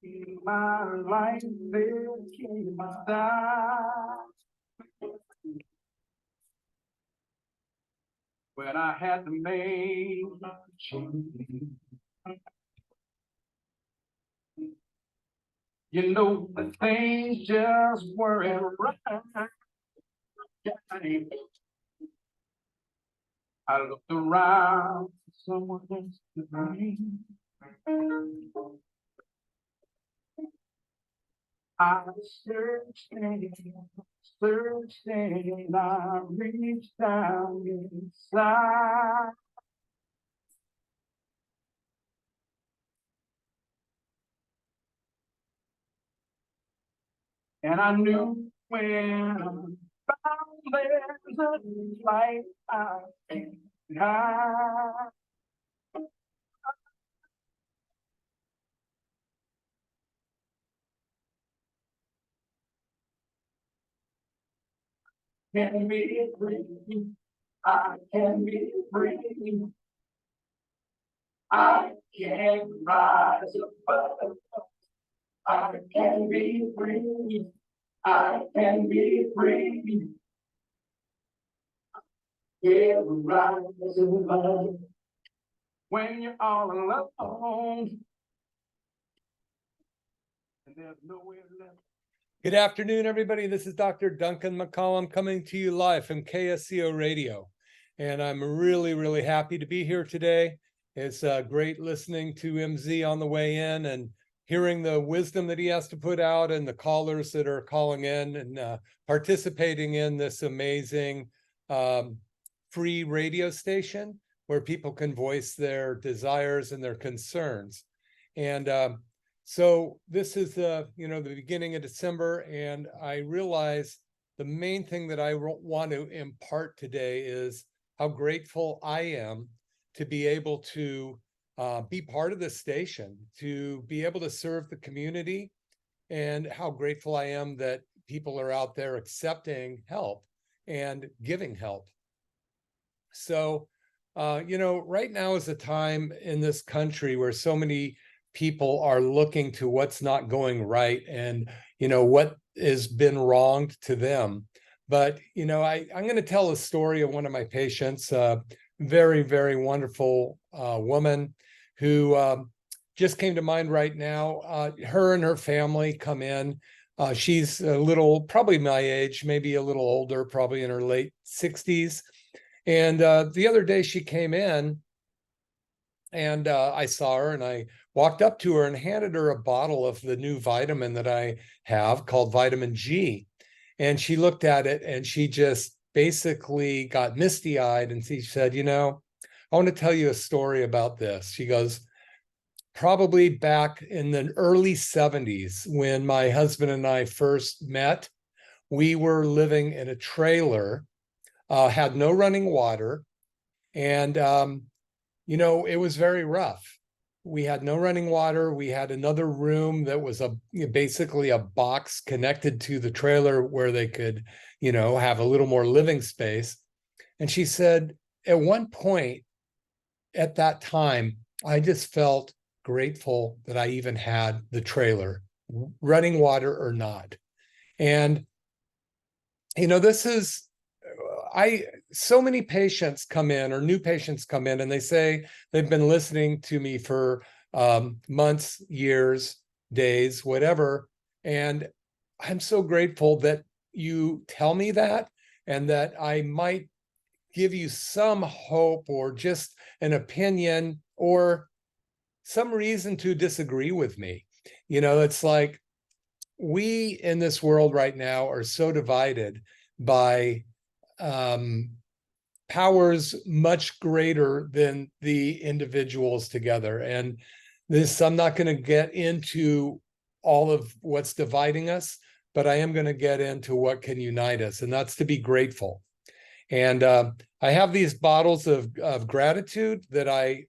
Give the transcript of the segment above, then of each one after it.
My life became a star when I had to make a change. You know, the things just weren't right. I looked around for someone else to blame. I searched and searched and I reached down inside. And I knew when I found there's a light I can hide. Can be free. I can be free. I can rise above. I can be free. I can be free. Yeah, rise above. When you're all alone and there's nowhere left. Good afternoon, everybody. This is Dr. Duncan McCollum coming to you live from KSCO Radio. And I'm really, really happy to be here today. It's great listening to MZ on the way in and hearing the wisdom that he has to put out and the callers that are calling in and participating in this amazing free radio station where people can voice their desires and their concerns. And so this is the beginning of December, and I realize the main thing that I want to impart today is how grateful I am to be able to be part of this station, to be able to serve the community, and how grateful I am that people are out there accepting help and giving help. So, right now is a time in this country where so many people are looking to what's not going right and, what has been wronged to them. But, I'm going to tell a story of one of my patients, very, very wonderful woman who just came to mind right now. Her and her family come in. She's a little, probably my age, maybe a little older, probably in her late 60s. And the other day she came in and I saw her and I walked up to her and handed her a bottle of the new vitamin that I have called vitamin G. And she looked at it and she just basically got misty-eyed and she said, I want to tell you a story about this. She goes, probably back in the early 70s when my husband and I first met, we were living in a trailer, had no running water, and it was very rough. We had no running water. We had another room that was basically a box connected to the trailer where they could, have a little more living space. And she said, at one point at that time, I just felt grateful that I even had the trailer, running water or not. And, this is, so many patients come in or new patients come in and they say they've been listening to me for months, years, days, whatever. And I'm so grateful that you tell me that and that I might give you some hope or just an opinion or some reason to disagree with me. It's like we in this world right now are so divided by powers much greater than the individuals together. And this, I'm not going to get into all of what's dividing us, but I am going to get into what can unite us, and that's to be grateful. And I have these bottles of gratitude that I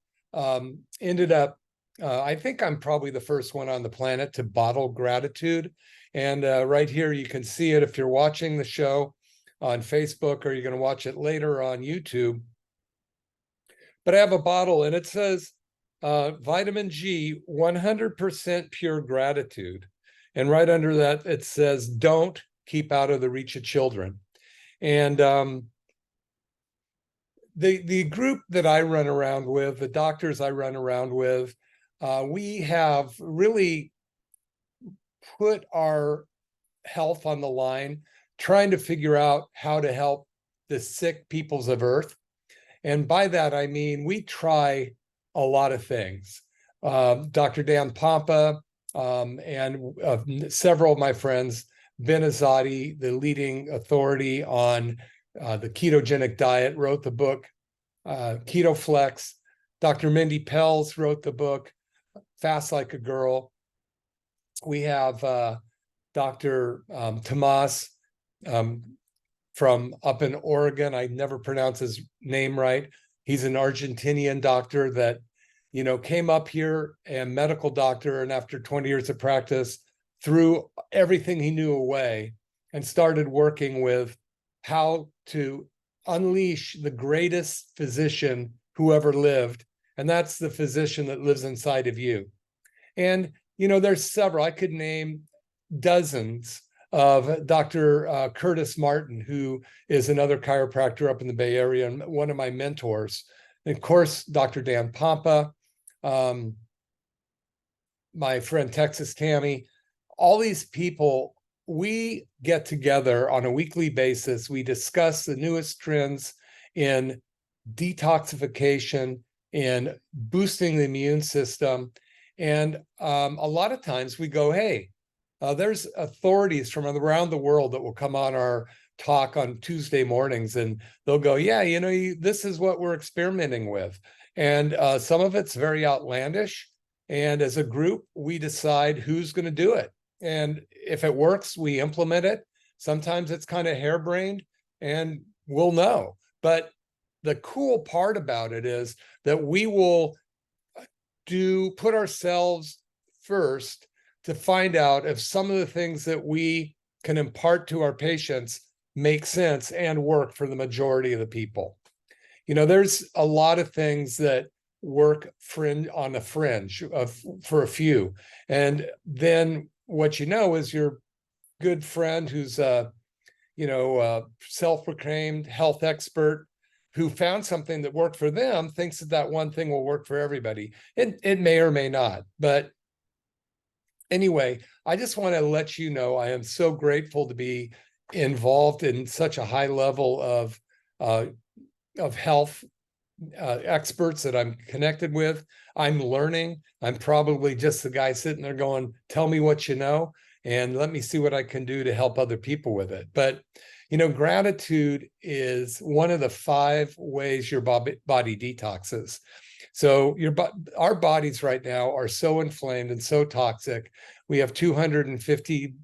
ended up, I think I'm probably the first one on the planet to bottle gratitude. And right here, you can see it if you're watching the show on Facebook, or you're going to watch it later on YouTube. But I have a bottle and it says, vitamin G, 100% pure gratitude. And right under that, it says, don't keep out of the reach of children. And the group that I run around with, the doctors I run around with, we have really put our health on the line, trying to figure out how to help the sick peoples of Earth. And by that, I mean, we try a lot of things. Dr. Dan Pompa and several of my friends, Ben Azadi, the leading authority on the ketogenic diet, wrote the book, Keto Flex. Dr. Mindy Pelz wrote the book, Fast Like a Girl. We have Dr. Tomas from up in Oregon. I never pronounce his name right. He's an Argentinian doctor that, you know, came up here, and medical doctor, and after 20 years of practice, threw everything he knew away and started working with how to unleash the greatest physician who ever lived. And that's the physician that lives inside of you. And, you know, there's several. I could name dozens of Dr. Curtis Martin, who is another chiropractor up in the Bay Area and one of my mentors. And of course, Dr. Dan Pompa, my friend Texas Tammy, all these people, we get together on a weekly basis. We discuss the newest trends in detoxification, in boosting the immune system. And a lot of times we go, hey, there's authorities from around the world that will come on our talk on Tuesday mornings, and they'll go, yeah, you know, this is what we're experimenting with. And some of it's very outlandish. And as a group, we decide who's going to do it. And if it works, we implement it. Sometimes it's kind of harebrained, and we'll know. But the cool part about it is that we will put ourselves first to find out if some of the things that we can impart to our patients make sense and work for the majority of the people. You know, there's a lot of things that work on the fringe for a few. And then what you know is your good friend who's self-proclaimed health expert who found something that worked for them thinks that one thing will work for everybody. It may or may not. But anyway, I just want to let you know I am so grateful to be involved in such a high level of health experts that I'm connected with. I'm learning. I'm probably just the guy sitting there going, tell me what you know, and let me see what I can do to help other people with it. But, you know, gratitude is one of the 5 ways your body detoxes. So our bodies right now are so inflamed and so toxic. We have 250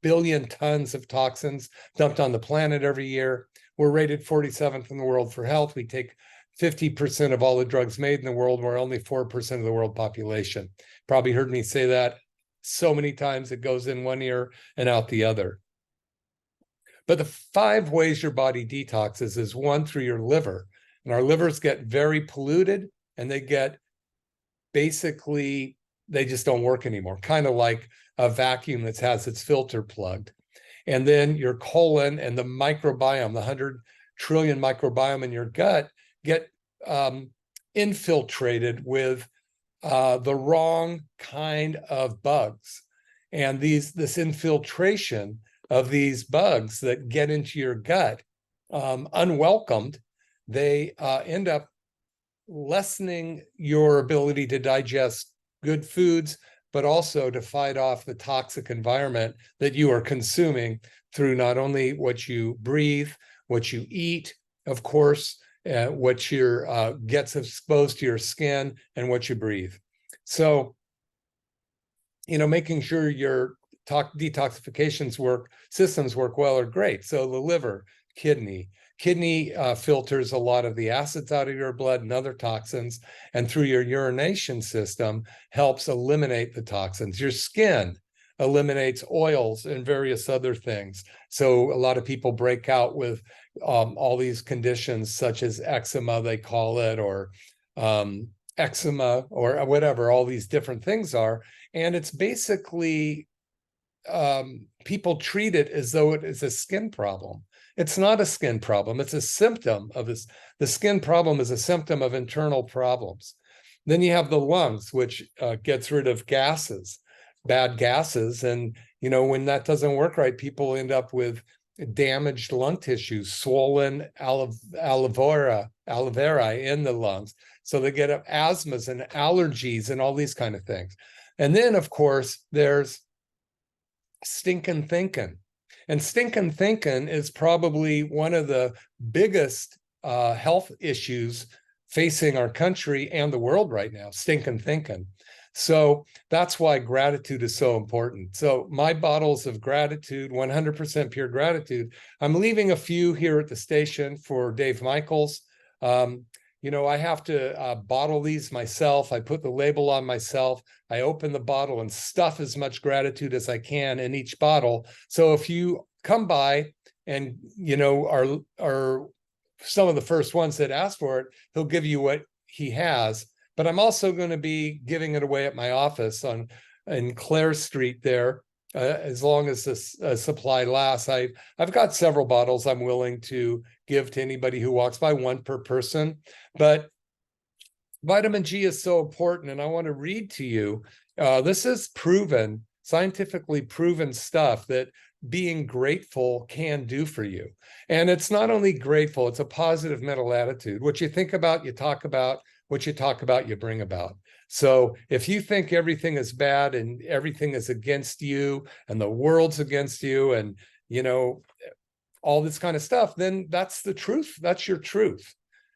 billion tons of toxins dumped on the planet every year. We're rated 47th in the world for health. We take 50% of all the drugs made in the world. We're only 4% of the world population. Probably heard me say that so many times it goes in one ear and out the other. But the 5 ways your body detoxes is 1, through your liver. And our livers get very polluted, and they get basically, they just don't work anymore, kind of like a vacuum that has its filter plugged. And then your colon and the microbiome, the 100 trillion microbiome in your gut, get infiltrated with the wrong kind of bugs. And this infiltration of these bugs that get into your gut, unwelcomed, they end up lessening your ability to digest good foods, but also to fight off the toxic environment that you are consuming through not only what you breathe, what you eat, of course, what gets exposed to your skin, and what you breathe. So, you know, making sure your detoxification systems work well are great. So the liver, kidney filters a lot of the acids out of your blood and other toxins, and through your urination system helps eliminate the toxins. Your skin eliminates oils and various other things. So a lot of people break out with all these conditions such as eczema, they call it, or eczema or whatever all these different things are. And it's basically, people treat it as though it is a skin problem. It's not a skin problem. It's a symptom of this. The skin problem is a symptom of internal problems. Then you have the lungs, which gets rid of gases, bad gases. And, when that doesn't work right, people end up with damaged lung tissue, swollen alveoli in the lungs. So they get asthmas and allergies and all these kind of things. And then, of course, there's stinking thinking. And stinking thinking is probably one of the biggest health issues facing our country and the world right now, stinking thinking. So that's why gratitude is so important. So my bottles of gratitude, 100% pure gratitude, I'm leaving a few here at the station for Dave Michaels. I have to bottle these myself. I put the label on myself. I open the bottle and stuff as much gratitude as I can in each bottle. So if you come by and, are some of the first ones that ask for it, he'll give you what he has. But I'm also going to be giving it away at my office in Clare Street there, as long as this supply lasts. I've got several bottles I'm willing to give to anybody who walks by, one per person. But vitamin G is so important, and I want to read to you. This is proven, scientifically proven stuff that being grateful can do for you. And it's not only grateful, it's a positive mental attitude. What you think about, you talk about. What you talk about, you bring about. So if you think everything is bad and everything is against you and the world's against you and, all this kind of stuff, then that's the truth. That's your truth.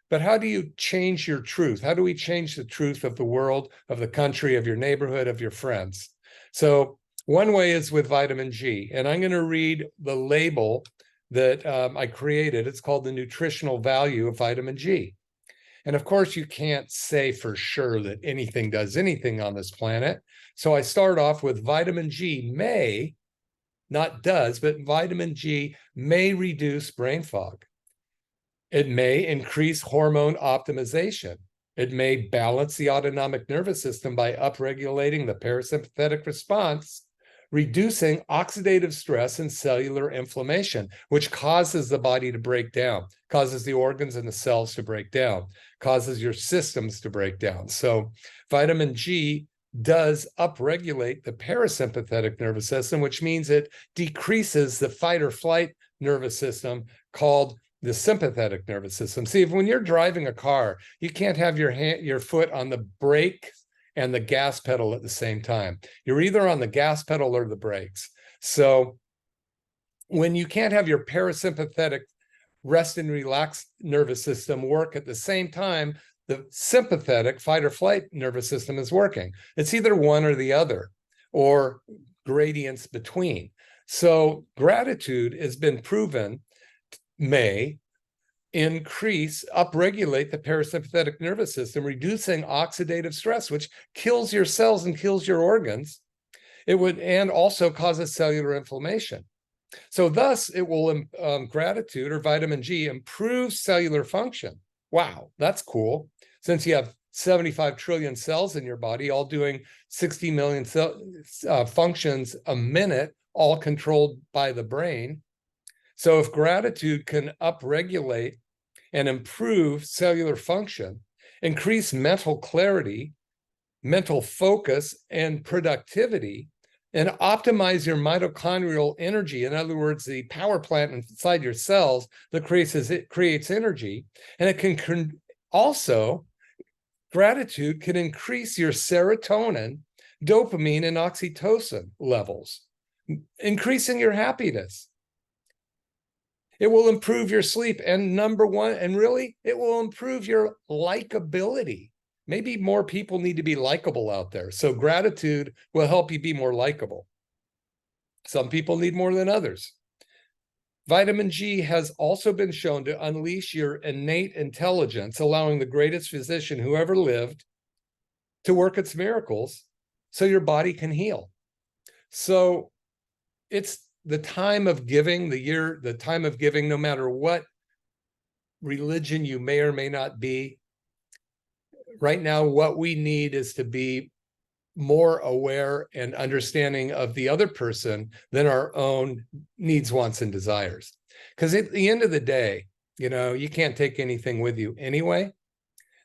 But how do you change your truth? How do we change the truth of the world, of the country, of your neighborhood, of your friends? So one way is with vitamin G. And I'm going to read the label that I created. It's called the nutritional value of vitamin G. And of course, you can't say for sure that anything does anything on this planet. So I start off with vitamin G may, not does, but vitamin G may reduce brain fog. It may increase hormone optimization. It may balance the autonomic nervous system by upregulating the parasympathetic response, reducing oxidative stress and cellular inflammation, which causes the body to break down, causes the organs and the cells to break down, causes your systems to break down. So vitamin G does upregulate the parasympathetic nervous system, which means it decreases the fight or flight nervous system called the sympathetic nervous system. See, when you're driving a car, you can't have your foot on the brake and the gas pedal at the same time. You're either on the gas pedal or the brakes. So when you can't have your parasympathetic rest and relax nervous system work at the same time, the sympathetic fight or flight nervous system is working. It's either one or the other, or gradients between. So gratitude has been proven may upregulate the parasympathetic nervous system, reducing oxidative stress, which kills your cells and kills your organs. And also causes cellular inflammation. So thus it will, gratitude or vitamin G improves cellular function. Wow, that's cool. Since you have 75 trillion cells in your body, all doing 60 million functions a minute, all controlled by the brain. So if gratitude can upregulate and improve cellular function, increase mental clarity, mental focus, and productivity, and optimize your mitochondrial energy, in other words, the power plant inside your cells that creates energy, and it can also, gratitude can increase your serotonin, dopamine, and oxytocin levels, increasing your happiness. It will improve your sleep. And number one, and really, it will improve your likability. Maybe more people need to be likable out there. So gratitude will help you be more likable. Some people need more than others. Vitamin G has also been shown to unleash your innate intelligence, allowing the greatest physician who ever lived to work its miracles so your body can heal. So it's the time of giving, the time of giving, no matter what religion you may or may not be, right now, what we need is to be more aware and understanding of the other person than our own needs, wants, and desires. Because at the end of the day, you can't take anything with you anyway.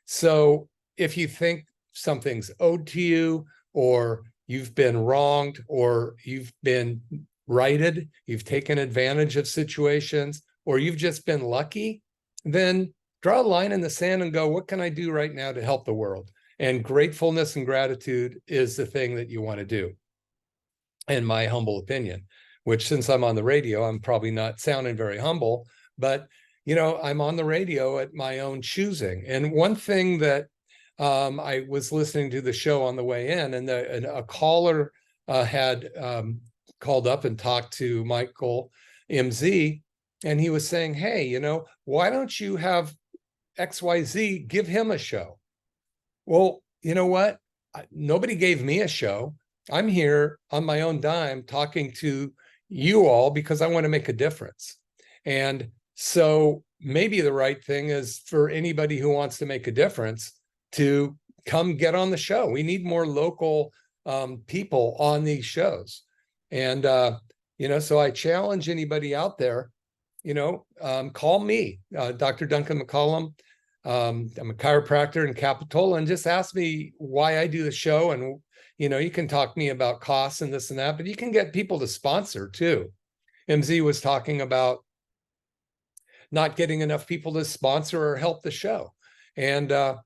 So if you think something's owed to you, or you've been wronged, or you've been righted, you've taken advantage of situations, or you've just been lucky, then draw a line in the sand and go, what can I do right now to help the world? And gratefulness and gratitude is the thing that you want to do, in my humble opinion, which, since I'm on the radio, I'm probably not sounding very humble, but I'm on the radio at my own choosing. And one thing that I was listening to the show on the way in, and a caller had called up and talked to Michael MZ, and he was saying, hey, why don't you have XYZ give him a show? Well, you know what? Nobody gave me a show. I'm here on my own dime talking to you all because I want to make a difference. And so maybe the right thing is for anybody who wants to make a difference to come get on the show. We need more local people on these shows. And, so I challenge anybody out there, call me, Dr. Duncan McCollum. I'm a chiropractor in Capitola, and just ask me why I do the show. And, you can talk to me about costs and this and that, but you can get people to sponsor too. MZ was talking about not getting enough people to sponsor or help the show. And, I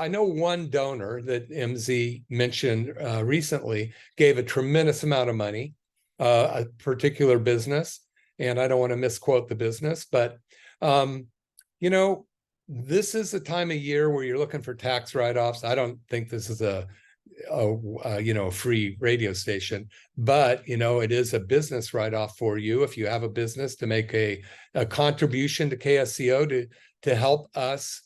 know one donor that MZ mentioned recently gave a tremendous amount of money, a particular business, and I don't want to misquote the business, but, this is a time of year where you're looking for tax write-offs. I don't think this is a free radio station, but it is a business write-off for you if you have a business, to make a contribution to KSCO to help us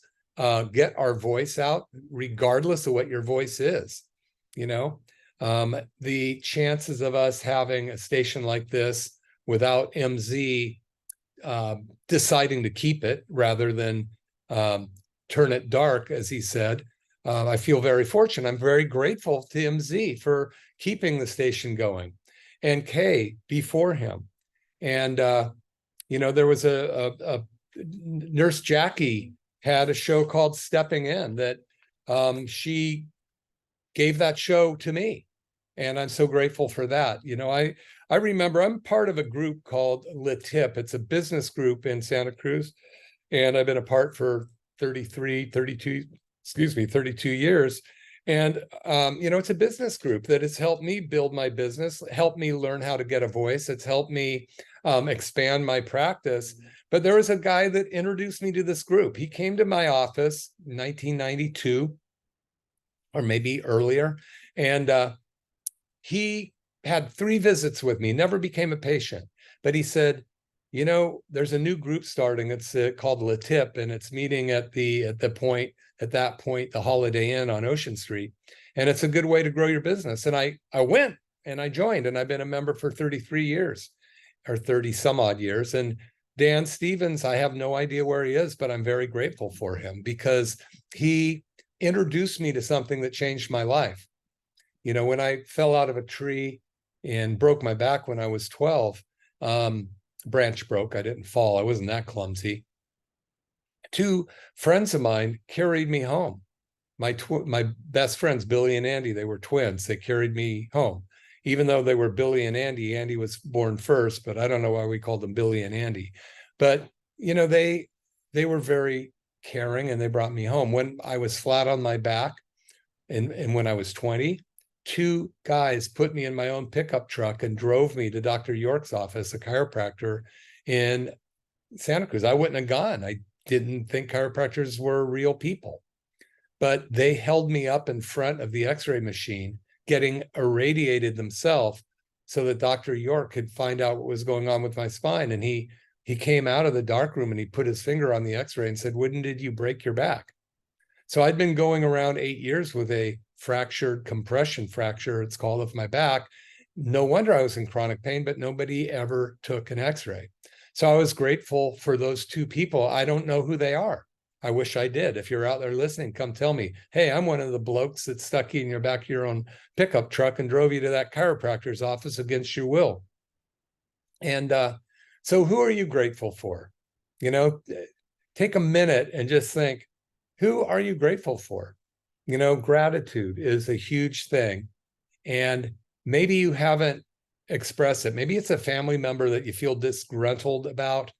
get our voice out, regardless of what your voice is. The chances of us having a station like this without MZ deciding to keep it rather than turn it dark, as he said, I feel very fortunate. I'm very grateful to MZ for keeping the station going, and Kay before him. And, there was a Nurse Jackie had a show called Stepping In that she gave that show to me. And I'm so grateful for that. I remember I'm part of a group called LaTip. It's a business group in Santa Cruz. And I've been a part for 32 years. And, it's a business group that has helped me build my business, helped me learn how to get a voice. It's helped me expand my practice. But there was a guy that introduced me to this group. He came to my office in 1992, or maybe earlier. And he had 3 visits with me, never became a patient. But he said, there's a new group starting. It's called LaTip, and it's meeting at that point, the Holiday Inn on Ocean Street. And it's a good way to grow your business. And I went and I joined, and I've been a member for 33 years or 30 some odd years. And Dan Stevens, I have no idea where he is, but I'm very grateful for him because he introduced me to something that changed my life. When I fell out of a tree and broke my back when I was 12, branch broke. I didn't fall. I wasn't that clumsy. 2 friends of mine carried me home. My best friends, Billy and Andy, they were twins. They carried me home. Even though they were Billy and Andy, Andy was born first, but I don't know why we called them Billy and Andy. But, they were very caring, and they brought me home. When I was flat on my back and when I was 20, 2 guys put me in my own pickup truck and drove me to Dr. York's office, a chiropractor in Santa Cruz. I wouldn't have gone. I didn't think chiropractors were real people, but they held me up in front of the x-ray machine, getting irradiated themselves so that Dr. York could find out what was going on with my spine. And he came out of the dark room and he put his finger on the x-ray and said, when did you break your back? So I'd been going around 8 years with a fractured compression fracture, it's called, of my back. No wonder I was in chronic pain, but nobody ever took an x-ray. So I was grateful for those 2 people. I don't know who they are. I wish I did. If you're out there listening, come tell me, hey, I'm one of the blokes that stuck you in your back of your own pickup truck and drove you to that chiropractor's office against your will. And so who are you grateful for? You know, take a minute and just think, who are you grateful for? You know, gratitude is a huge thing. And maybe you haven't expressed it. Maybe it's a family member that you feel disgruntled about.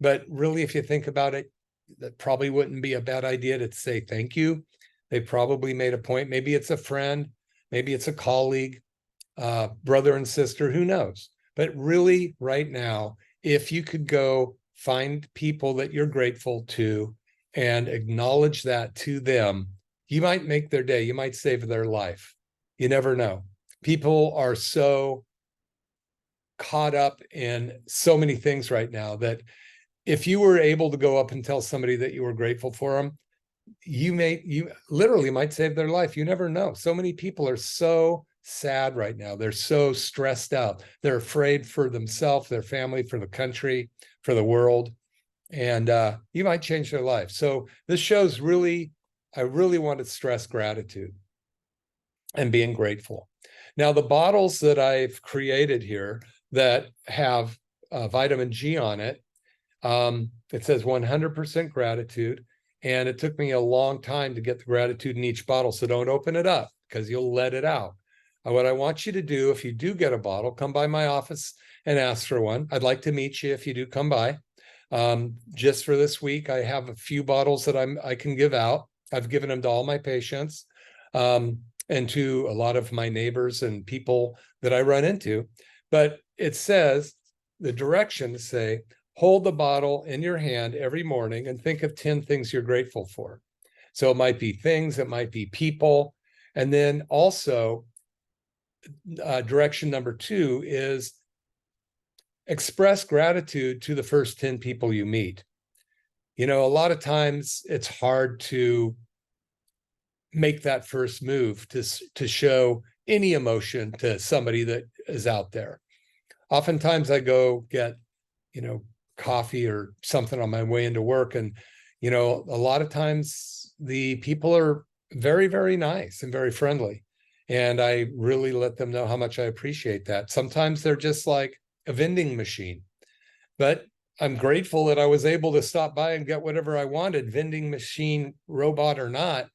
But really, if you think about it, that probably wouldn't be a bad idea to say thank you. They probably made a point. Maybe it's a friend, maybe it's a colleague, brother and sister, who knows? But really, right now, if you could go find people that you're grateful to and acknowledge that to them, you might make their day. You might save their life. You never know. People are so caught up in so many things right now that if you were able to go up and tell somebody that you were grateful for them, you literally might save their life. You never know. So many people are so sad right now. They're so stressed out. They're afraid for themselves, their family, for the country, for the world. And you might change their life. So this show's really, I really want to stress gratitude and being grateful. Now, the bottles that I've created here that have vitamin G on it, it says 100% gratitude. And it took me a long time to get the gratitude in each bottle. So don't open it up because you'll let it out. What I want you to do, if you do get a bottle, come by my office and ask for one. I'd like to meet you if you do come by. Just for this week, I have a few bottles that I can give out. I've given them to all my patients and to a lot of my neighbors and people that I run into. But it says, the directions say, hold the bottle in your hand every morning and think of 10 things you're grateful for. So it might be things, it might be people. And then also, direction number 2 is express gratitude to the first 10 people you meet. You know, a lot of times it's hard to make that first move to show any emotion to somebody that is out there. Oftentimes I go get, you know, coffee or something on my way into work. And, you know, a lot of times the people are very, very nice and very friendly. And I really let them know how much I appreciate that. Sometimes they're just like a vending machine, but I'm grateful that I was able to stop by and get whatever I wanted, vending machine, robot or not.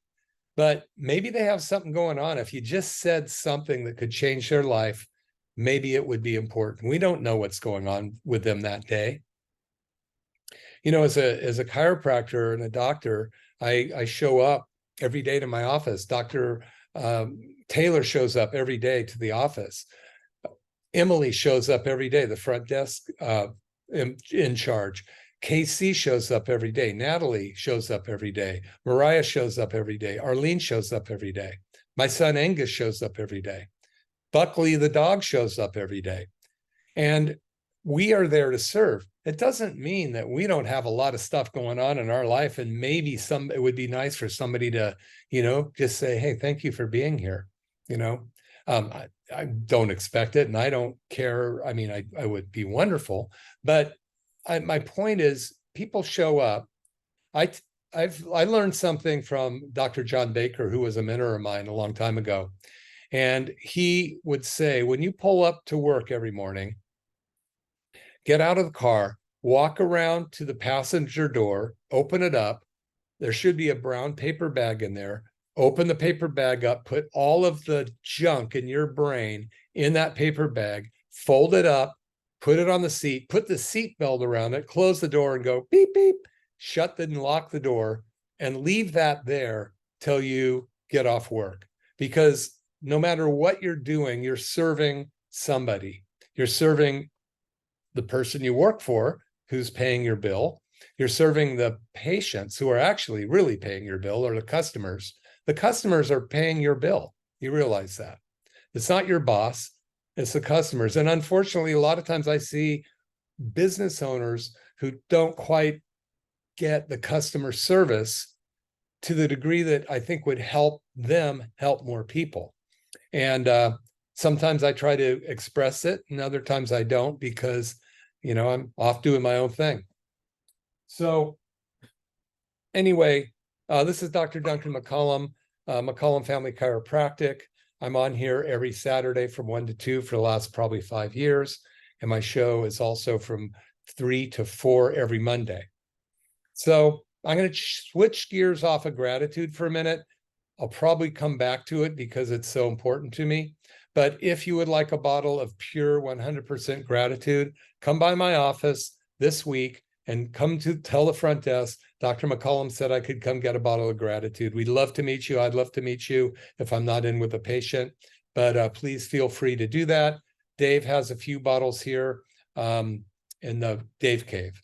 But maybe they have something going on. If you just said something that could change their life, maybe it would be important. We don't know what's going on with them that day. You know, as a chiropractor and a doctor, I show up every day to my office. Dr. Taylor shows up every day to the office. Emily shows up every day, the front desk in charge. KC shows up every day. Natalie shows up every day. Mariah shows up every day. Arlene shows up every day. My son Angus shows up every day. Buckley, the dog, shows up every day. And we are there to serve. It doesn't mean that we don't have a lot of stuff going on in our life. And maybe it would be nice for somebody to, you know, just say, hey, thank you for being here. You know, I don't expect it and I don't care. I mean, I would be wonderful, but my point is people show up. I learned something from Dr. John Baker, who was a mentor of mine a long time ago. And he would say, when you pull up to work every morning, get out of the car, walk around to the passenger door, open it up. There should be a brown paper bag in there. Open the paper bag up, put all of the junk in your brain in that paper bag, fold it up, put it on the seat, put the seat belt around it, close the door and go beep, beep, shut and lock the door and leave that there till you get off work. Because no matter what you're doing, you're serving somebody. You're serving the person you work for who's paying your bill. You're serving the patients who are actually really paying your bill, or the customers. The customers are paying your bill. You realize that. It's not your boss, it's the customers. And unfortunately, a lot of times I see business owners who don't quite get the customer service to the degree that I think would help them help more people. And sometimes I try to express it and other times I don't, because, you know, I'm off doing my own thing. So Anyway, this is Dr. Duncan McCollum, McCollum Family Chiropractic. I'm on here every Saturday from 1 to 2 for the last probably 5 years. And my show is also from 3 to 4 every Monday. So I'm going to switch gears off of gratitude for a minute. I'll probably come back to it because it's so important to me. But if you would like a bottle of pure 100% gratitude, come by my office this week and come to tell the front desk, Dr. McCollum said I could come get a bottle of gratitude. We'd love to meet you. I'd love to meet you if I'm not in with a patient, but please feel free to do that. Dave has a few bottles here in the Dave Cave.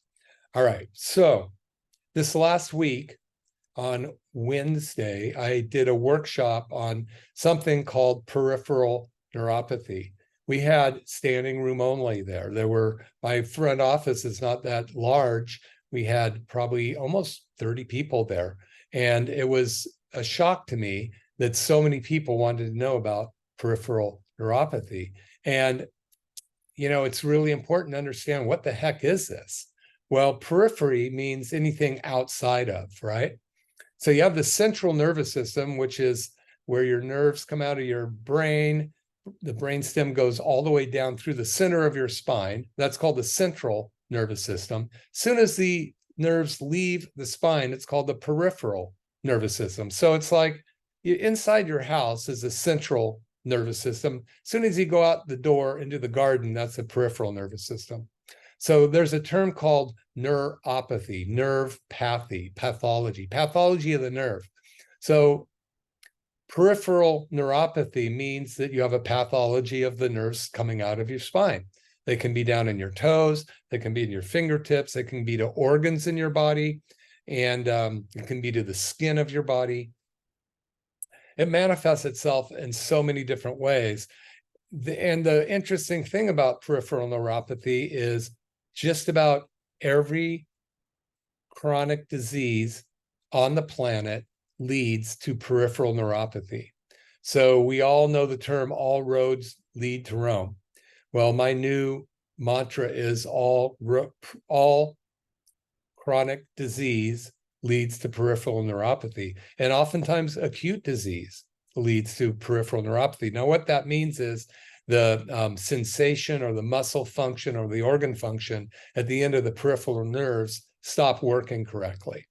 All right, so this last week on Wednesday, I did a workshop on something called peripheral neuropathy. We had standing room only there. My front office is not that large. We had probably almost 30 people there. And it was a shock to me that so many people wanted to know about peripheral neuropathy. And, it's really important to understand, what the heck is this? Well, periphery means anything outside of, right? So you have the central nervous system, which is where your nerves come out of your brain. The brainstem goes all the way down through the center of your spine. That's called the central nervous system. As soon as the nerves leave the spine, it's called the peripheral nervous system. So it's like inside your house is the central nervous system. As soon as you go out the door into the garden, that's the peripheral nervous system. So there's a term called neuropathy, pathology of the nerve. So peripheral neuropathy means that you have a pathology of the nerves coming out of your spine. They can be down in your toes, they can be in your fingertips, they can be to organs in your body, and it can be to the skin of your body. It manifests itself in so many different ways. And the interesting thing about peripheral neuropathy is just about every chronic disease on the planet leads to peripheral neuropathy. So we all know the term, all roads lead to Rome. Well, my new mantra is all chronic disease leads to peripheral neuropathy. And oftentimes acute disease leads to peripheral neuropathy. Now, what that means is the sensation or the muscle function or the organ function at the end of the peripheral nerves stop working correctly.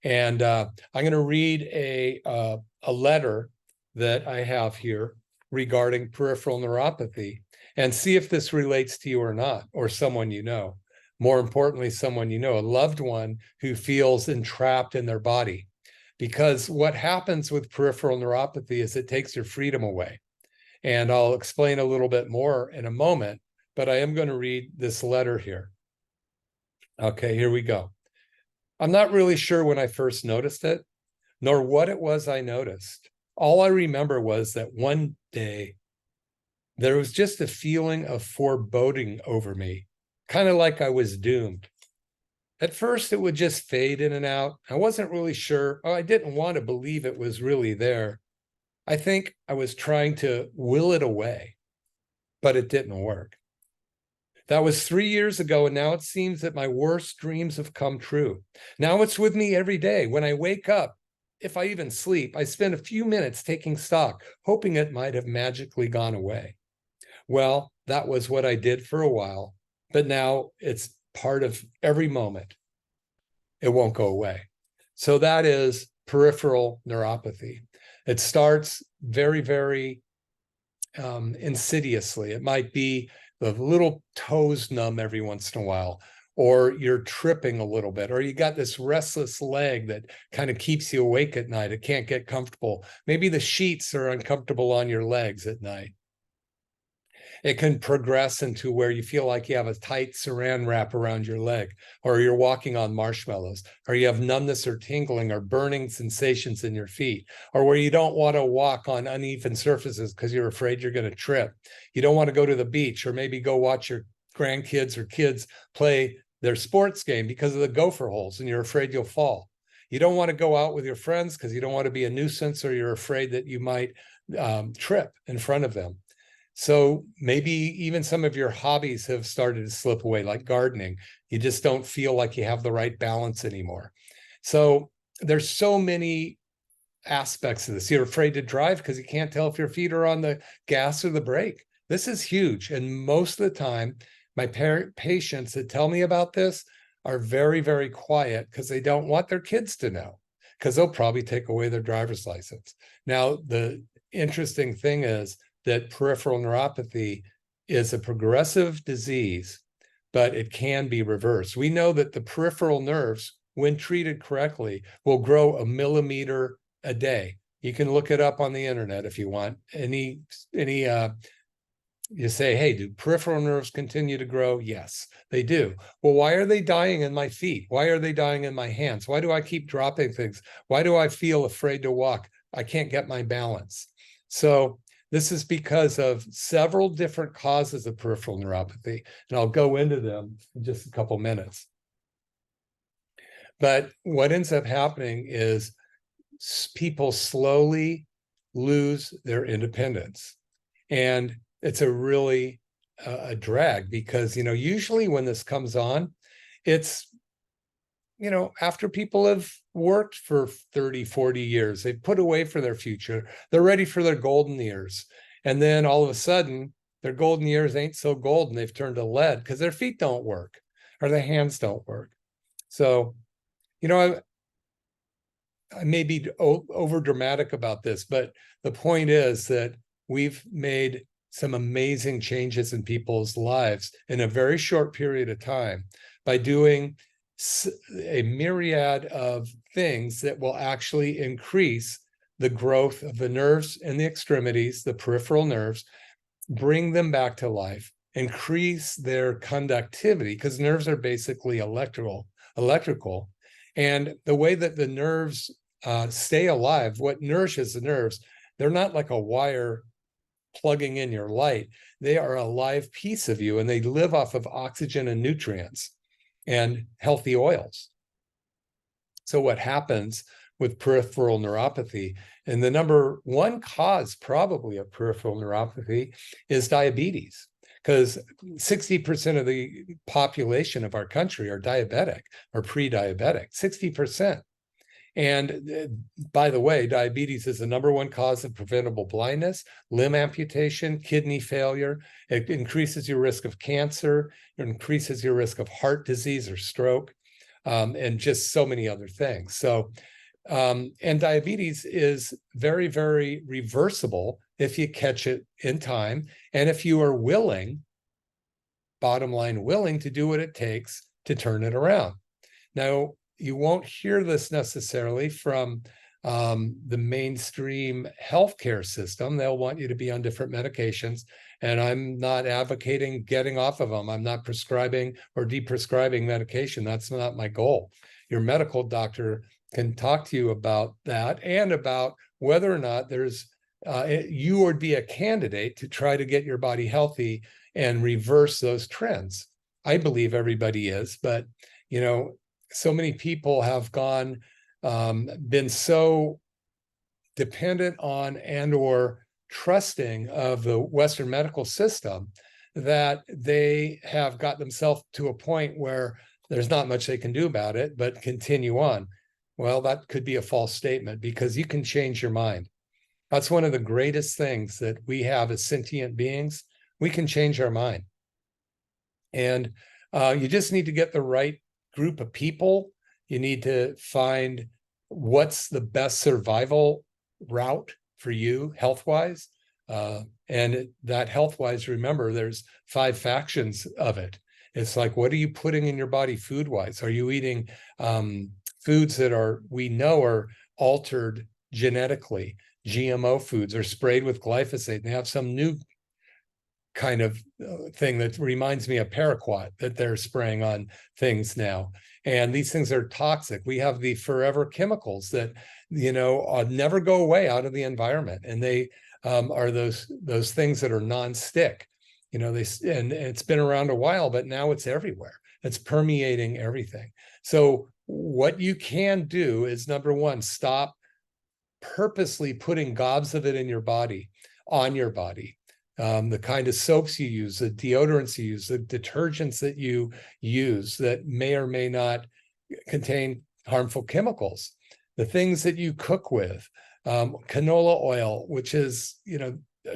And I'm going to read a letter that I have here regarding peripheral neuropathy and see if this relates to you or not, or someone you know. More importantly, someone you know, a loved one who feels entrapped in their body. Because what happens with peripheral neuropathy is it takes your freedom away. And I'll explain a little bit more in a moment, but I am going to read this letter here. Okay, here we go. I'm not really sure when I first noticed it, nor what it was I noticed. All I remember was that one day there was just a feeling of foreboding over me, kind of like I was doomed. At first, it would just fade in and out. I wasn't really sure. I didn't want to believe it was really there. I think I was trying to will it away, but it didn't work. That was 3 years ago, and now it seems that my worst dreams have come true. Now it's with me every day. When I wake up, if I even sleep, I spend a few minutes taking stock, hoping it might have magically gone away. Well, that was what I did for a while, but now it's part of every moment. It won't go away. So that is peripheral neuropathy. It starts very, very insidiously. It might be the little toes numb every once in a while, or you're tripping a little bit, or you got this restless leg that kind of keeps you awake at night. It can't get comfortable. Maybe the sheets are uncomfortable on your legs at night. It can progress into where you feel like you have a tight saran wrap around your leg, or you're walking on marshmallows, or you have numbness or tingling or burning sensations in your feet, or where you don't want to walk on uneven surfaces because you're afraid you're going to trip. You don't want to go to the beach or maybe go watch your grandkids or kids play their sports game because of the gopher holes and you're afraid you'll fall. You don't want to go out with your friends because you don't want to be a nuisance or you're afraid that you might trip in front of them. So maybe even some of your hobbies have started to slip away, like gardening. You just don't feel like you have the right balance anymore. So there's so many aspects of this. You're afraid to drive because you can't tell if your feet are on the gas or the brake. This is huge. And most of the time, my patients that tell me about this are very, very quiet because they don't want their kids to know, because they'll probably take away their driver's license. Now, the interesting thing is that peripheral neuropathy is a progressive disease, but it can be reversed. We know that the peripheral nerves, when treated correctly, will grow a millimeter a day. You can look it up on the internet if you want. You say, hey, do peripheral nerves continue to grow? Yes, they do. Well, why are they dying in my feet? Why are they dying in my hands? Why do I keep dropping things? Why do I feel afraid to walk? I can't get my balance. So this is because of several different causes of peripheral neuropathy, and I'll go into them in just a couple minutes. But what ends up happening is people slowly lose their independence. And it's a really a drag because, usually when this comes on, it's, after people have worked for 30, 40 years, they've put away for their future, they're ready for their golden years. And then all of a sudden, their golden years ain't so golden. They've turned to lead because their feet don't work or their hands don't work. So, I may be over dramatic about this, but the point is that we've made some amazing changes in people's lives in a very short period of time by doing a myriad of things that will actually increase the growth of the nerves and the extremities, the peripheral nerves, bring them back to life, increase their conductivity, because nerves are basically electrical. And the way that the nerves stay alive, what nourishes the nerves, they're not like a wire plugging in your light. They are a live piece of you, and they live off of oxygen and nutrients and healthy oils. So what happens with peripheral neuropathy, and the number one cause probably of peripheral neuropathy is diabetes, because 60% of the population of our country are diabetic or pre-diabetic, 60%. And by the way, diabetes is the number one cause of preventable blindness, limb amputation, kidney failure. It increases your risk of cancer, it increases your risk of heart disease or stroke, and just so many other things. So, and diabetes is very, very reversible if you catch it in time. And if you are willing, bottom line, willing to do what it takes to turn it around. Now, you won't hear this necessarily from the mainstream healthcare system. They'll want you to be on different medications, and I'm not advocating getting off of them. I'm not prescribing or deprescribing medication. That's not my goal. Your medical doctor can talk to you about that and about whether or not there's you would be a candidate to try to get your body healthy and reverse those trends. I believe everybody is, but so many people have been so dependent on and or trusting of the Western medical system that they have got themselves to a point where there's not much they can do about it, but continue on. Well, that could be a false statement, because you can change your mind. That's one of the greatest things that we have as sentient beings. We can change our mind. And you just need to get the right group of people. You need to find what's the best survival route for you health-wise. And that health-wise, remember, there's 5 factions of it. It's like, what are you putting in your body food-wise? Are you eating foods that we know are altered genetically? GMO foods are sprayed with glyphosate. They have some new kind of thing that reminds me of paraquat that they're spraying on things now. And these things are toxic. We have the forever chemicals that, never go away out of the environment. And they are those things that are non-stick. And it's been around a while, but now it's everywhere. It's permeating everything. So what you can do is, number one, stop purposely putting gobs of it in your body, on your body. The kind of soaps you use, the deodorants you use, the detergents that you use that may or may not contain harmful chemicals. the things that you cook with, canola oil, which is,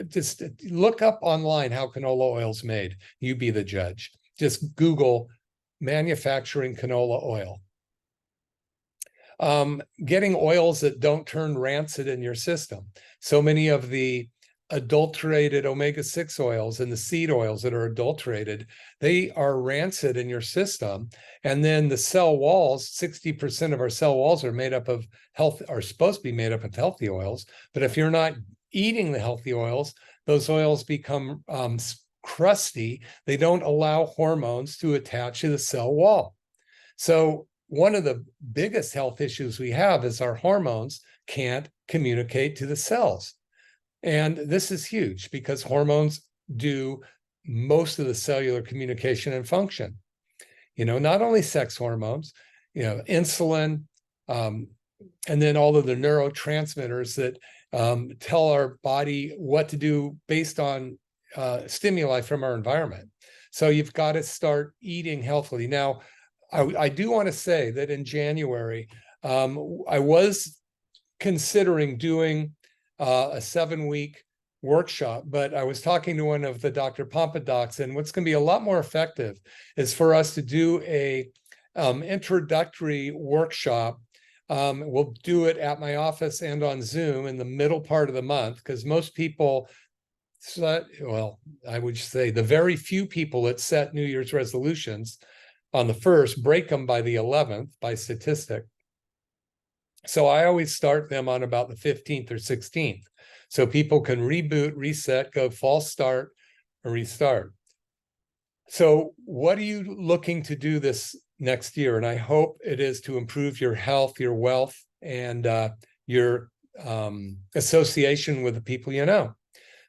just look up online how canola oil is made. You be the judge. Just Google manufacturing canola oil. Getting oils that don't turn rancid in your system. So many of the adulterated omega-6 oils and the seed oils that are adulterated, they are rancid in your system. And then the cell walls, 60% of our cell walls are made up of are supposed to be made up of healthy oils. But if you're not eating the healthy oils, those oils become crusty. They don't allow hormones to attach to the cell wall. So one of the biggest health issues we have is our hormones can't communicate to the cells. And this is huge because hormones do most of the cellular communication and function. Not only sex hormones, insulin, and then all of the neurotransmitters that tell our body what to do based on stimuli from our environment. So you've got to start eating healthily. Now, I do want to say that in January, I was considering doing a 7-week workshop, but I was talking to one of the Dr. Pompadocs, and what's going to be a lot more effective is for us to do a introductory workshop. We'll do it at my office and on Zoom in the middle part of the month, because most people I would say the very few people that set New Year's resolutions on the 1st break them by the 11th by statistic. So I always start them on about the 15th or 16th. So people can reboot, reset, go false start, or restart. So what are you looking to do this next year? And I hope it is to improve your health, your wealth, and your association with the people you know.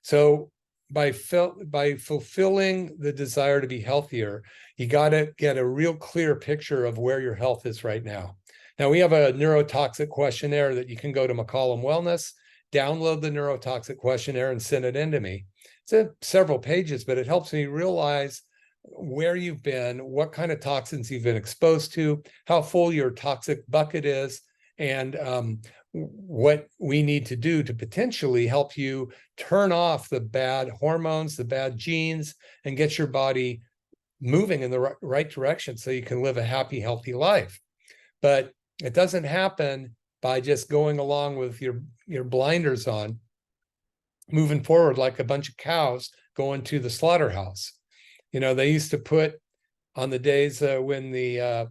So by fulfilling the desire to be healthier, you got to get a real clear picture of where your health is right now. Now, we have a neurotoxic questionnaire that you can go to McCollum Wellness, download the neurotoxic questionnaire and send it in to me. It's several pages, but it helps me realize where you've been, what kind of toxins you've been exposed to, how full your toxic bucket is, and what we need to do to potentially help you turn off the bad hormones, the bad genes, and get your body moving in the right direction so you can live a happy, healthy life. But it doesn't happen by just going along with your blinders on, moving forward like a bunch of cows going to the slaughterhouse. They used to put, on the days when the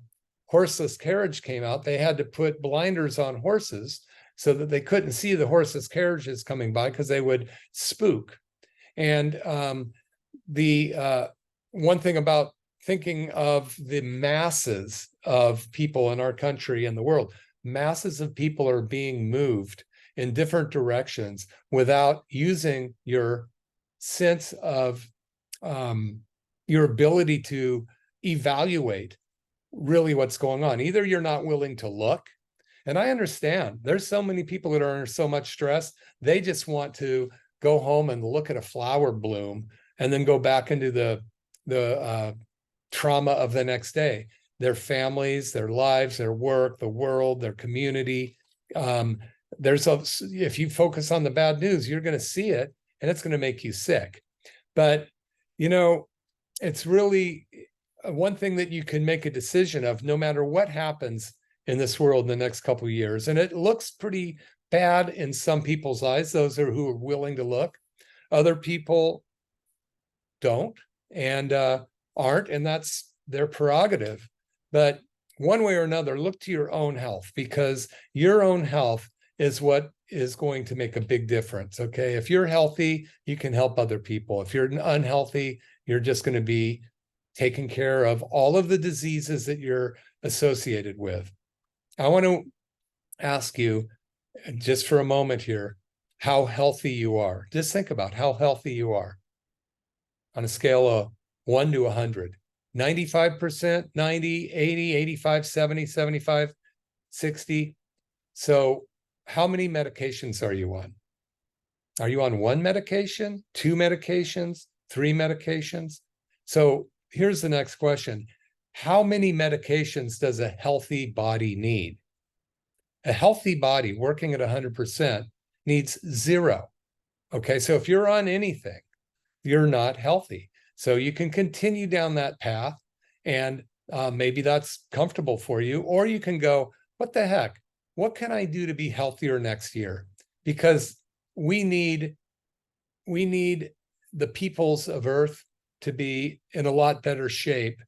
horseless carriage came out, they had to put blinders on horses so that they couldn't see the horseless carriages coming by because they would spook. And the one thing about thinking of the masses of people in our country and the world, masses of people are being moved in different directions without using your sense of your ability to evaluate really what's going on. Either you're not willing to look, and I understand there's so many people that are under so much stress, they just want to go home and look at a flower bloom and then go back into the trauma of the next day. Their families, their lives, their work, the world, their community. If you focus on the bad news, you're going to see it and it's going to make you sick. But, it's really one thing that you can make a decision of no matter what happens in this world in the next couple of years. And it looks pretty bad in some people's eyes, those who are willing to look. Other people don't and aren't, and that's their prerogative. But one way or another, look to your own health, because your own health is what is going to make a big difference. Okay. If you're healthy, you can help other people. If you're unhealthy, you're just going to be taking care of all of the diseases that you're associated with. I want to ask you just for a moment here, how healthy you are. Just think about how healthy you are on a scale of 1 to 100. 95%, 90, 80, 85, 70, 75, 60. So how many medications are you on? Are you on 1 medication, 2 medications, 3 medications? So here's the next question. How many medications does a healthy body need? A healthy body working at 100% needs 0. Okay, so if you're on anything, you're not healthy. So you can continue down that path, and maybe that's comfortable for you, or you can go, what the heck? What can I do to be healthier next year? Because we need the peoples of Earth to be in a lot better shape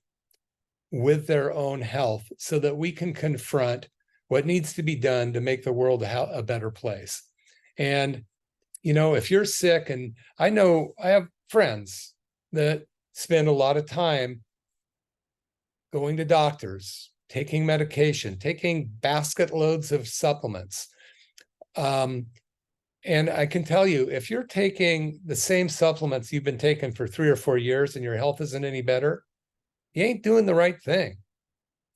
with their own health so that we can confront what needs to be done to make the world a better place. And, you know, if you're sick, and I know I have friends that spend a lot of time going to doctors, taking medication, taking basket loads of supplements. And I can tell you, if you're taking the same supplements you've been taking for 3 or 4 years and your health isn't any better, you ain't doing the right thing.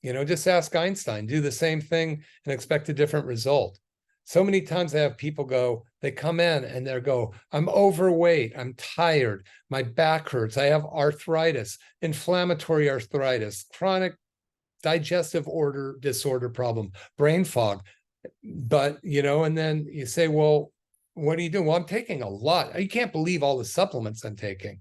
You know, just ask Einstein, do the same thing and expect a different result. So many times I have people go, they come in and they go, I'm overweight, I'm tired, my back hurts, I have arthritis, inflammatory arthritis, chronic digestive disorder problem, brain fog. But, you know, and then you say, well, what are you doing? Well, I'm taking a lot. You can't believe all the supplements I'm taking.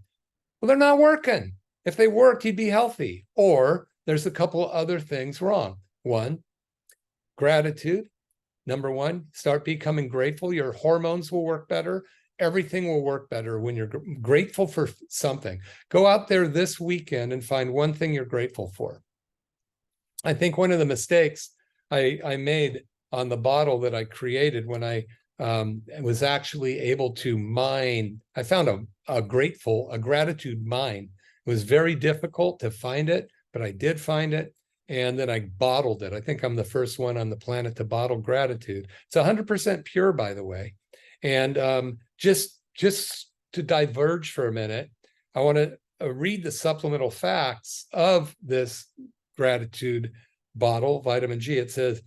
Well, they're not working. If they worked, you'd be healthy. Or there's a couple other things wrong. One, gratitude. Number one, start becoming grateful. Your hormones will work better. Everything will work better when you're grateful for something. Go out there this weekend and find one thing you're grateful for. I think one of the mistakes I made on the bottle that I created when I was actually able to mine, I found a gratitude mine. It was very difficult to find it, but I did find it. And then I bottled it. I think I'm the first one on the planet to bottle gratitude. It's 100% pure, by the way. And just to diverge for a minute, I want to read the supplemental facts of this gratitude bottle, vitamin G. It says,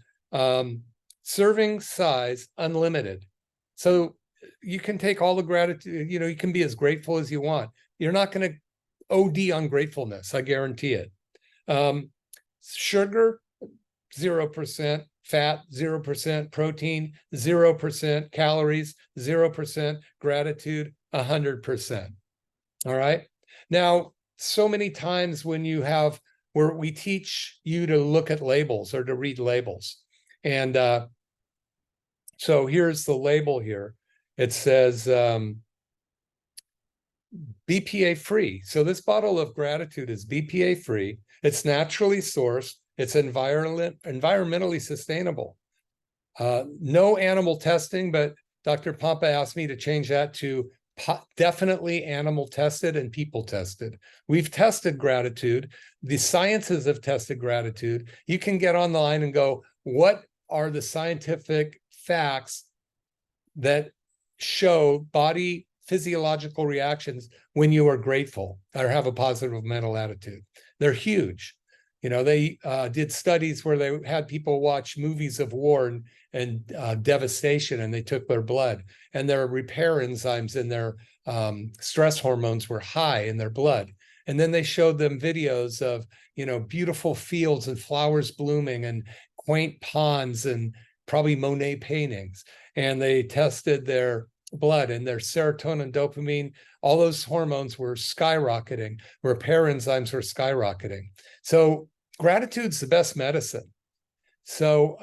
serving size unlimited. So you can take all the gratitude, you know, you can be as grateful as you want. You're not going to OD on gratefulness, I guarantee it. Sugar, 0%, fat, 0%, protein, 0%, calories, 0%, gratitude, 100%. All right. Now, so many times when you have, where we teach you to look at labels or to read labels. And so here's the label here. It says BPA free. So this bottle of gratitude is BPA free. It's naturally sourced. It's environmentally sustainable. No animal testing, but Dr. Pompa asked me to change that to definitely animal tested and people tested. We've tested gratitude. The sciences have tested gratitude. You can get on the line and go, what are the scientific facts that show body physiological reactions when you are grateful or have a positive mental attitude? They're huge. You know, they did studies where they had people watch movies of war and devastation, and they took their blood, and their repair enzymes and their stress hormones were high in their blood. And then they showed them videos of, you know, beautiful fields and flowers blooming and quaint ponds and probably Monet paintings. And they tested their blood, and their serotonin, dopamine, all those hormones were skyrocketing. Repair enzymes were skyrocketing. So gratitude's the best medicine. So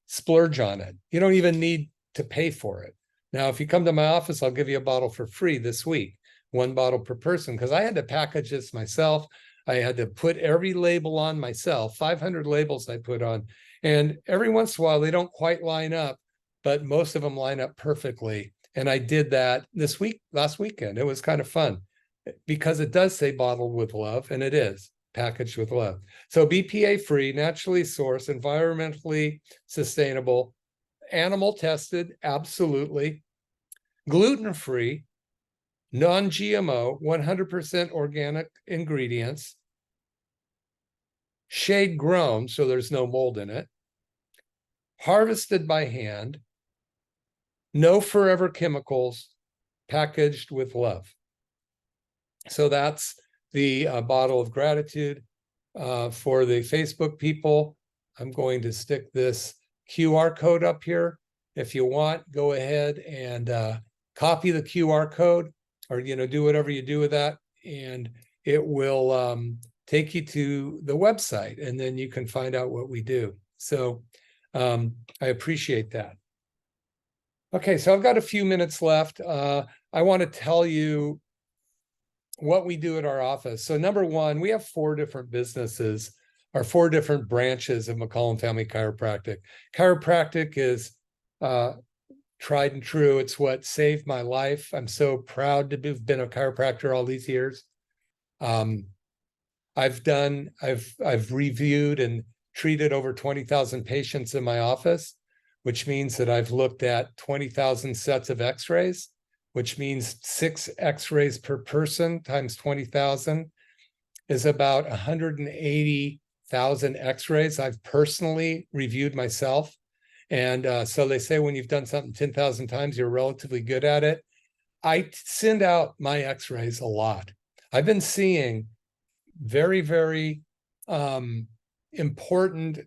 splurge on it. You don't even need to pay for it. Now, if you come to my office, I'll give you a bottle for free this week, 1 bottle per person, because I had to package this myself. I had to put every label on myself, 500 labels I put on. And every once in a while, they don't quite line up, but most of them line up perfectly. And I did that last weekend. It was kind of fun because it does say bottled with love, and it is packaged with love. So BPA free, naturally sourced, environmentally sustainable, animal tested, absolutely, gluten free, non-GMO, 100% organic ingredients, shade grown, so there's no mold in it, harvested by hand, no forever chemicals, packaged with love. So that's the bottle of gratitude for the Facebook people. I'm going to stick this QR code up here. If you want, go ahead and copy the QR code, or do whatever you do with that, and it will take you to the website, and then you can find out what we do. So I appreciate that. Okay, so I've got a few minutes left. I want to tell you what we do at our office. So number one, we have 4 different businesses, or 4 different branches of McCollum Family Chiropractic. Chiropractic is tried and true. It's what saved my life. I'm so proud to have been a chiropractor all these years. I've reviewed and treated over 20,000 patients in my office, which means that I've looked at 20,000 sets of x-rays, which means 6 x-rays per person times 20,000 is about 180,000 x-rays I've personally reviewed myself. And so they say when you've done something 10,000 times, you're relatively good at it. I send out my x-rays a lot. I've been seeing very, very important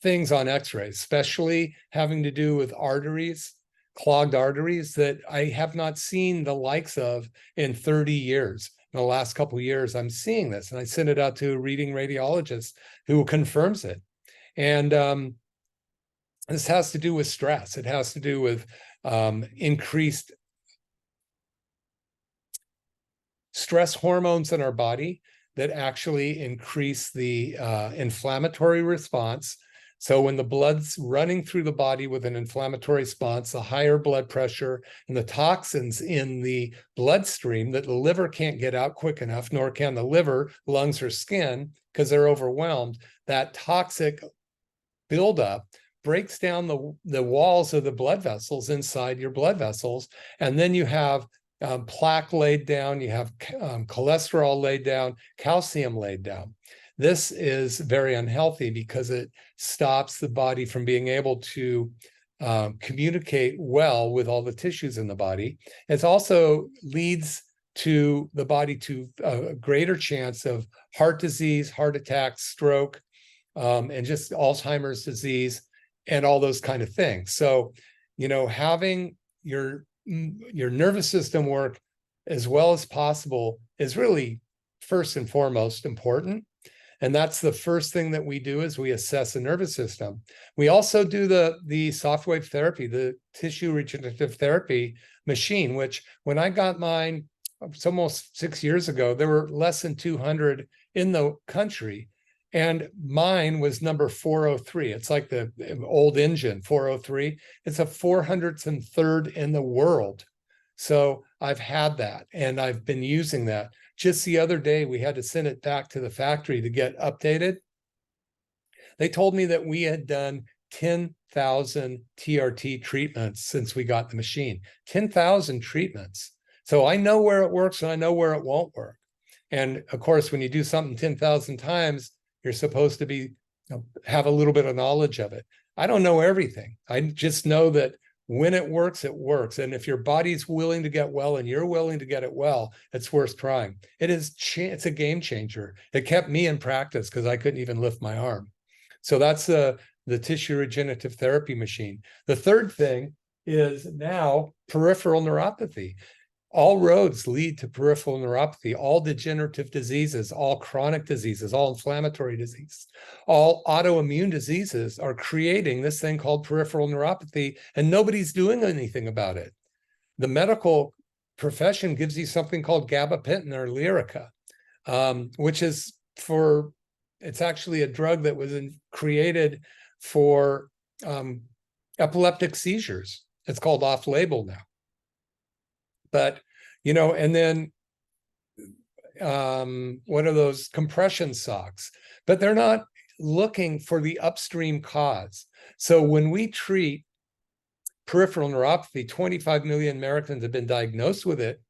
things on x-rays, especially having to do with arteries, clogged arteries, that I have not seen the likes of in 30 years. In the last couple of years, I'm seeing this, and I send it out to a reading radiologist who confirms it. And this has to do with stress. It has to do with increased stress hormones in our body that actually increase the inflammatory response. So when the blood's running through the body with an inflammatory response, the higher blood pressure and the toxins in the bloodstream that the liver can't get out quick enough, nor can the liver, lungs, or skin, because they're overwhelmed, that toxic buildup breaks down the walls of the blood vessels inside your blood vessels. And then you have plaque laid down, you have cholesterol laid down, calcium laid down. This is very unhealthy because it stops the body from being able to communicate well with all the tissues in the body. It also leads to the body to a greater chance of heart disease, heart attack, stroke, and just Alzheimer's disease, and all those kind of things. So, having your nervous system work as well as possible is really first and foremost important. And that's the first thing that we do, is we assess the nervous system. We also do the soft wave therapy, the tissue regenerative therapy machine, which when I got mine, it's almost 6 years ago, there were less than 200 in the country. And mine was number 403. It's like the old engine, 403. It's a 403rd in the world. So I've had that, and I've been using that. Just the other day, we had to send it back to the factory to get updated. They told me that we had done 10,000 TRT treatments since we got the machine. 10,000 treatments. So I know where it works and I know where it won't work. And of course, when you do something 10,000 times, you're supposed to be have a little bit of knowledge of it. I don't know everything. I just know that when it works, it works. And if your body's willing to get well and you're willing to get it well, it's worth trying. It's a game changer. It kept me in practice because I couldn't even lift my arm. So that's the tissue regenerative therapy machine. The third thing is now peripheral neuropathy. All roads lead to peripheral neuropathy, all degenerative diseases, all chronic diseases, all inflammatory diseases, all autoimmune diseases are creating this thing called peripheral neuropathy, and nobody's doing anything about it. The medical profession gives you something called gabapentin or Lyrica, which is it's actually a drug that was created for epileptic seizures. It's called off-label now. But, and then what are those compression socks? But they're not looking for the upstream cause. So when we treat peripheral neuropathy, 25 million Americans have been diagnosed with it,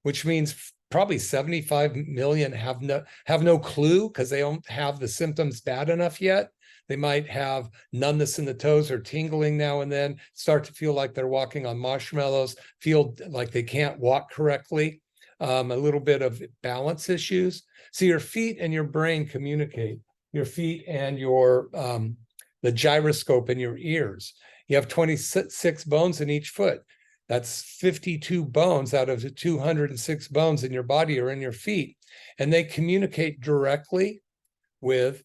which means probably 75 million have no clue because they don't have the symptoms bad enough yet. They might have numbness in the toes or tingling now and then, start to feel like they're walking on marshmallows, feel like they can't walk correctly, a little bit of balance issues. So your feet and your brain communicate. Your feet and the the gyroscope in your ears. You have 26 bones in each foot. That's 52 bones out of the 206 bones in your body or in your feet. And they communicate directly with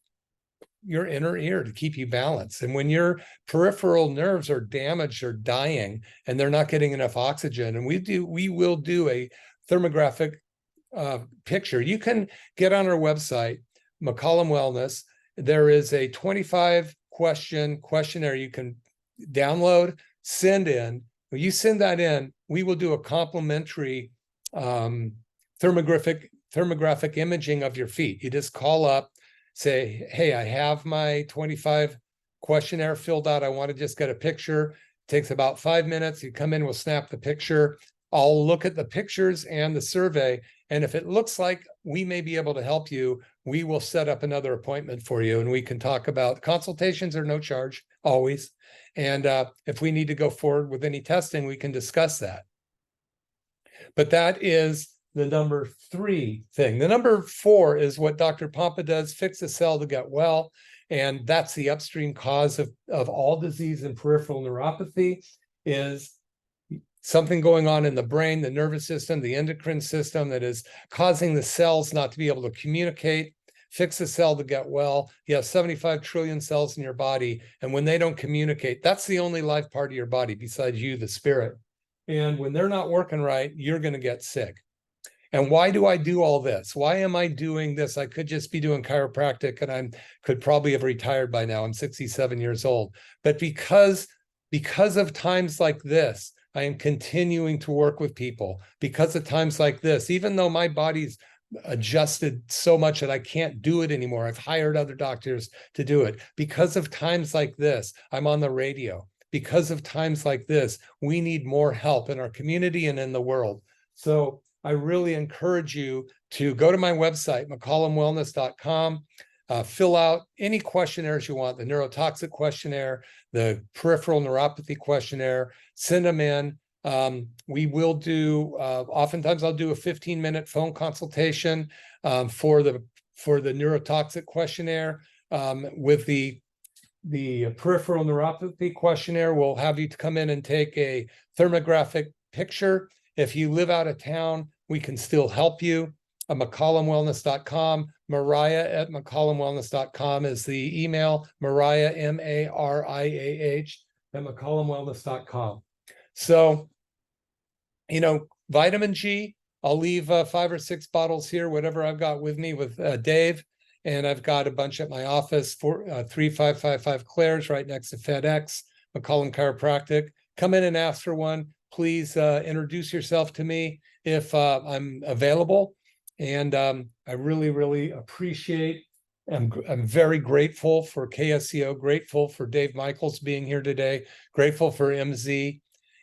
your inner ear to keep you balanced. And when your peripheral nerves are damaged or dying and they're not getting enough oxygen, and we will do a thermographic picture. You can get on our website, McCollum Wellness. There is a 25 question questionnaire you can download, send in. When you send that in, we will do a complimentary thermographic imaging of your feet. You just call up, say, hey, I have my 25 questionnaire filled out. I want to just get a picture. It takes about 5 minutes. You come in, we'll snap the picture. I'll look at the pictures and the survey. And if it looks like we may be able to help you, we will set up another appointment for you. And we can talk about consultations are no charge, always. And if we need to go forward with any testing, we can discuss that. But that is the number 3 thing. The number 4 is what Dr. Pompa does, fix a cell to get well. And that's the upstream cause of all disease and peripheral neuropathy, is something going on in the brain, the nervous system, the endocrine system that is causing the cells not to be able to communicate. Fix a cell to get well. You have 75 trillion cells in your body. And when they don't communicate, that's the only life part of your body besides you, the spirit. And when they're not working right, you're going to get sick. And why do I do all this? Why am I doing this? I could just be doing chiropractic and I could probably have retired by now. I'm 67 years old. But because of times like this, I am continuing to work with people. Because of times like this, even though my body's adjusted so much that I can't do it anymore, I've hired other doctors to do it. Because of times like this, I'm on the radio. Because of times like this, we need more help in our community and in the world. So I really encourage you to go to my website, McCollumWellness.com, fill out any questionnaires you want, the neurotoxic questionnaire, the peripheral neuropathy questionnaire, send them in. We will do, oftentimes I'll do a 15-minute phone consultation for the neurotoxic questionnaire. With the peripheral neuropathy questionnaire, we'll have you to come in and take a thermographic picture. If you live out of town, we can still help you. McCollumWellness.com. Mariah at McCollumWellness.com is the email. Mariah, MARIAH, at McCollumWellness.com. So, vitamin G, I'll leave 5 or 6 bottles here, whatever I've got with me with Dave. And I've got a bunch at my office, 3555 Claire's, right next to FedEx, McCollum Chiropractic. Come in and ask for one. Please introduce yourself to me if I'm available. And I really, really appreciate, I'm very grateful for KSCO, grateful for Dave Michaels being here today, grateful for MZ.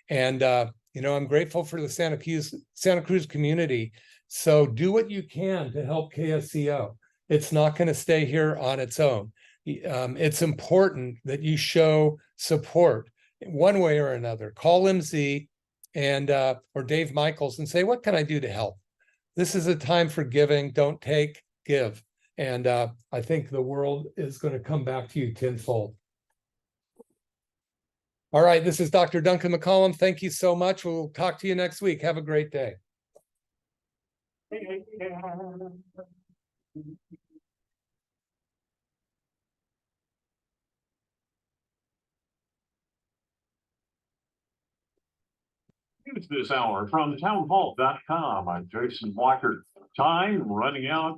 And, I'm grateful for the Santa Cruz community. So do what you can to help KSCO. It's not going to stay here on its own. It's important that you show support one way or another. Call MZ and or Dave Michaels and say, what can I do to help? This is a time for giving. Don't take, give. And I think the world is going to come back to you tenfold. All right, this is Dr. Duncan McCollum. Thank you so much. We'll talk to you next week. Have a great day. News this hour from townhall.com. I'm Jason Walker. Time running out.